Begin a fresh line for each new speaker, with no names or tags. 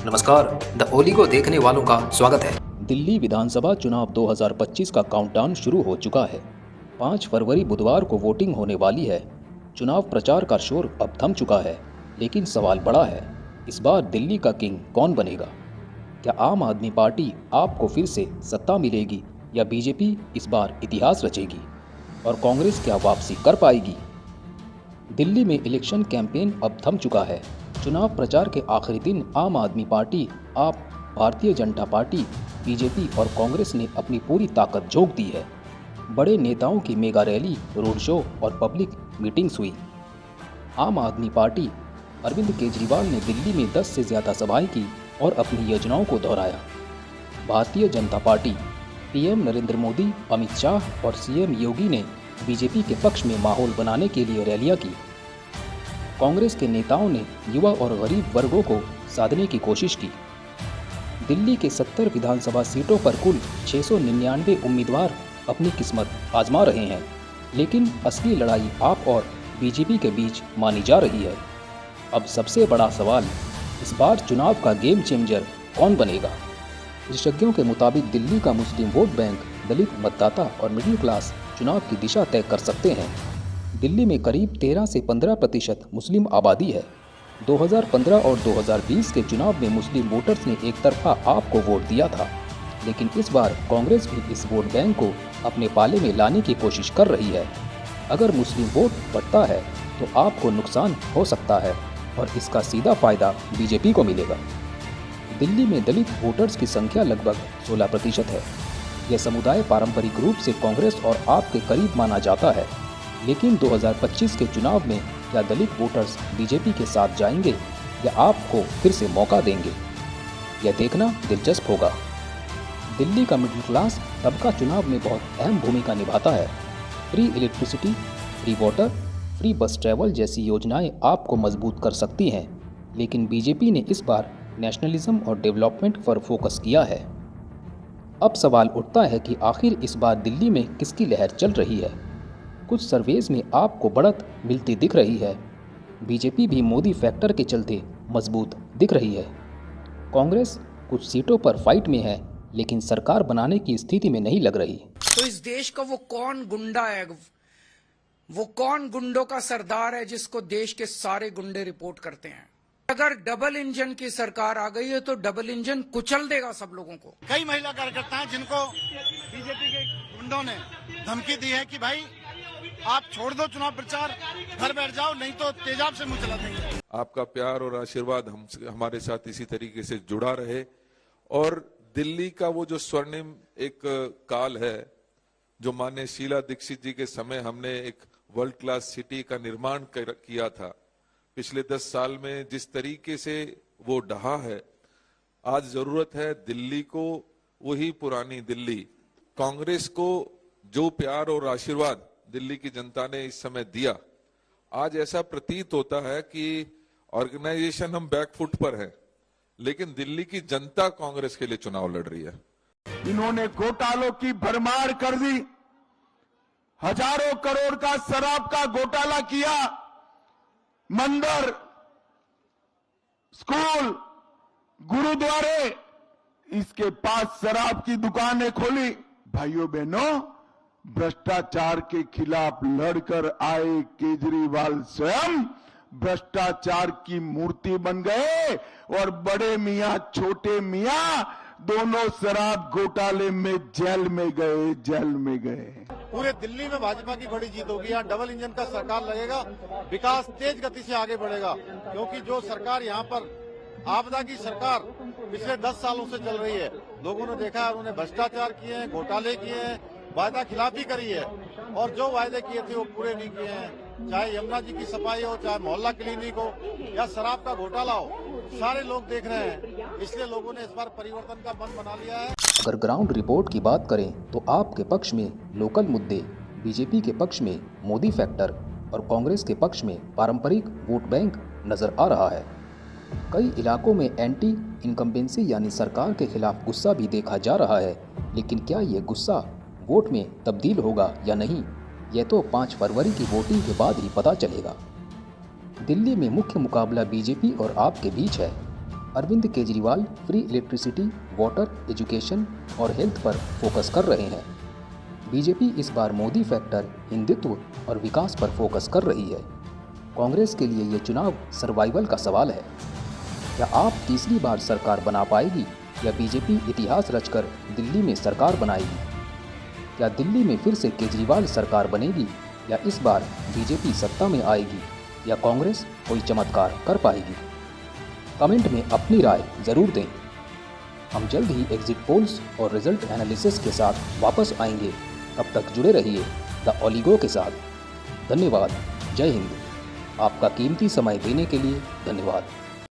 नमस्कार, द ओली को देखने वालों का स्वागत है।
दिल्ली विधानसभा चुनाव 2025 का काउंटडाउन शुरू हो चुका है। 5 फरवरी बुधवार को वोटिंग होने वाली है। चुनाव प्रचार का शोर अब थम चुका है, लेकिन सवाल बड़ा है, इस बार दिल्ली का किंग कौन बनेगा? क्या आम आदमी पार्टी आपको फिर से सत्ता मिलेगी या बीजेपी इस बार इतिहास रचेगी? और कांग्रेस क्या वापसी कर पाएगी? दिल्ली में इलेक्शन कैंपेन अब थम चुका है। चुनाव प्रचार के आखिरी दिन आम आदमी पार्टी, आप, भारतीय जनता पार्टी, बीजेपी और कांग्रेस ने अपनी पूरी ताकत झोंक दी है। बड़े नेताओं की मेगा रैली, रोड शो और पब्लिक मीटिंग्स हुई। आम आदमी पार्टी अरविंद केजरीवाल ने दिल्ली में 10 से ज़्यादा सभाएं की और अपनी योजनाओं को दोहराया। भारतीय जनता पार्टी, पीएम नरेंद्र मोदी, अमित शाह और सीएम योगी ने बीजेपी के पक्ष में माहौल बनाने के लिए रैलियां की। कांग्रेस के नेताओं ने युवा और गरीब वर्गों को साधने की कोशिश की। दिल्ली के 70 विधानसभा सीटों पर कुल 699 उम्मीदवार अपनी किस्मत आजमा रहे हैं, लेकिन असली लड़ाई आप और बीजेपी के बीच मानी जा रही है। अब सबसे बड़ा सवाल, इस बार चुनाव का गेम चेंजर कौन बनेगा? विशेषज्ञों के मुताबिक दिल्ली का मुस्लिम वोट बैंक, दलित मतदाता और मिडिल क्लास चुनाव की दिशा तय कर सकते हैं। दिल्ली में करीब 13 से 15% मुस्लिम आबादी है। 2015 और 2020 के चुनाव में मुस्लिम वोटर्स ने एक तरफा आप को वोट दिया था, लेकिन इस बार कांग्रेस भी इस वोट बैंक को अपने पाले में लाने की कोशिश कर रही है। अगर मुस्लिम वोट बढ़ता है तो आपको नुकसान हो सकता है और इसका सीधा फायदा बीजेपी को मिलेगा। दिल्ली में दलित वोटर्स की संख्या लगभग 16% है। यह समुदाय पारंपरिक रूप से कांग्रेस और आप के करीब माना जाता है, लेकिन 2025 के चुनाव में क्या दलित वोटर्स बीजेपी के साथ जाएंगे या आपको फिर से मौका देंगे? यह देखना दिलचस्प होगा। दिल्ली का मिडिल क्लास तबका चुनाव में बहुत अहम भूमिका निभाता है। Free electricity, free water, free बस ट्रैवल जैसी योजनाएं आपको मजबूत कर सकती हैं, लेकिन बीजेपी ने इस बार नेशनलिज्म और डेवलपमेंट पर फोकस किया है। अब सवाल उठता है कि आखिर इस बार दिल्ली में किसकी लहर चल रही है? कुछ सर्वेज में आपको बढ़त मिलती दिख रही है। बीजेपी भी मोदी फैक्टर के चलते मजबूत दिख रही है। कांग्रेस कुछ सीटों पर फाइट में है, लेकिन सरकार बनाने की स्थिति में नहीं लग रही।
तो इस देश का वो कौन गुंडा है, वो कौन गुंडों का सरदार है जिसको देश के सारे गुंडे रिपोर्ट करते हैं? अगर डबल इंजन की सरकार आ गई है तो डबल इंजन कुचल देगा सब लोगों को।
कई महिला कार्यकर्ता हैं जिनको बीजेपी के गुंडों ने धमकी दी है कि भाई आप छोड़ दो चुनाव प्रचार, घर बैठ जाओ, नहीं तो तेजाब से मुंह चला देंगे।
आपका प्यार और आशीर्वाद हमारे साथ इसी तरीके से जुड़ा रहे और दिल्ली का वो जो स्वर्णिम एक काल है, जो माननीय शीला दीक्षित जी के समय हमने एक वर्ल्ड क्लास सिटी का निर्माण किया था, पिछले 10 साल में जिस तरीके से वो ढहा है, आज जरूरत है दिल्ली को वही पुरानी दिल्ली। कांग्रेस को जो प्यार और आशीर्वाद दिल्ली की जनता ने इस समय दिया, आज ऐसा प्रतीत होता है कि ऑर्गेनाइजेशन हम बैकफुट पर है, लेकिन दिल्ली की जनता कांग्रेस के लिए चुनाव लड़ रही है।
इन्होंने घोटालों की भरमार कर दी। हजारों करोड़ का शराब का घोटाला किया। मंदिर, स्कूल, गुरुद्वारे, इसके पास शराब की दुकानें खोली। भाइयों बहनों, भ्रष्टाचार के खिलाफ लड़कर आए केजरीवाल स्वयं भ्रष्टाचार की मूर्ति बन गए और बड़े मियां छोटे मियां दोनों शराब घोटाले में जेल में गए।
पूरे दिल्ली में भाजपा की बड़ी जीत होगी। यहाँ डबल इंजन का सरकार लगेगा, विकास तेज गति से आगे बढ़ेगा, क्योंकि जो सरकार यहाँ पर आपदा की सरकार पिछले 10 सालों से चल रही है, लोगों ने देखा है, उन्होंने भ्रष्टाचार किए हैं, घोटाले किए हैं, वायदा खिलाफी करी है और जो वायदे किए थे वो पूरे नहीं किए हैं। चाहे यमुना जी की सफाई हो, चाहे मोहल्ला क्लिनिक हो या शराब का घोटाला हो, सारे लोग देख रहे हैं। इसलिए लोगों ने इस बार परिवर्तन का मन बना लिया है।
अगर ग्राउंड रिपोर्ट की बात करें तो आपके पक्ष में लोकल मुद्दे, बीजेपी के पक्ष में मोदी फैक्टर और कांग्रेस के पक्ष में पारंपरिक वोट बैंक नजर आ रहा है। कई इलाकों में एंटी इनकम्बेंसी यानी सरकार के खिलाफ गुस्सा भी देखा जा रहा है, लेकिन क्या ये गुस्सा वोट में तब्दील होगा या नहीं, यह तो 5 फरवरी की वोटिंग के बाद ही पता चलेगा। दिल्ली में मुख्य मुकाबला बीजेपी और आप के बीच है। Arvind Kejriwal free electricity, water, education और हेल्थ पर फोकस कर रहे हैं। बीजेपी इस बार मोदी फैक्टर, हिंदुत्व और विकास पर फोकस कर रही है। कांग्रेस के लिए ये चुनाव सर्वाइवल का सवाल है। क्या आप तीसरी बार सरकार बना पाएगी या बीजेपी इतिहास रचकर दिल्ली में सरकार बनाएगी? क्या दिल्ली में फिर से केजरीवाल सरकार बनेगी या इस बार बीजेपी सत्ता में आएगी या कांग्रेस कोई चमत्कार कर पाएगी? कमेंट में अपनी राय जरूर दें। हम जल्द ही एग्जिट पोल्स और रिजल्ट एनालिसिस के साथ वापस आएंगे। तब तक जुड़े रहिए द ओलिगो के साथ। धन्यवाद। जय हिंद। आपका कीमती समय देने के लिए धन्यवाद।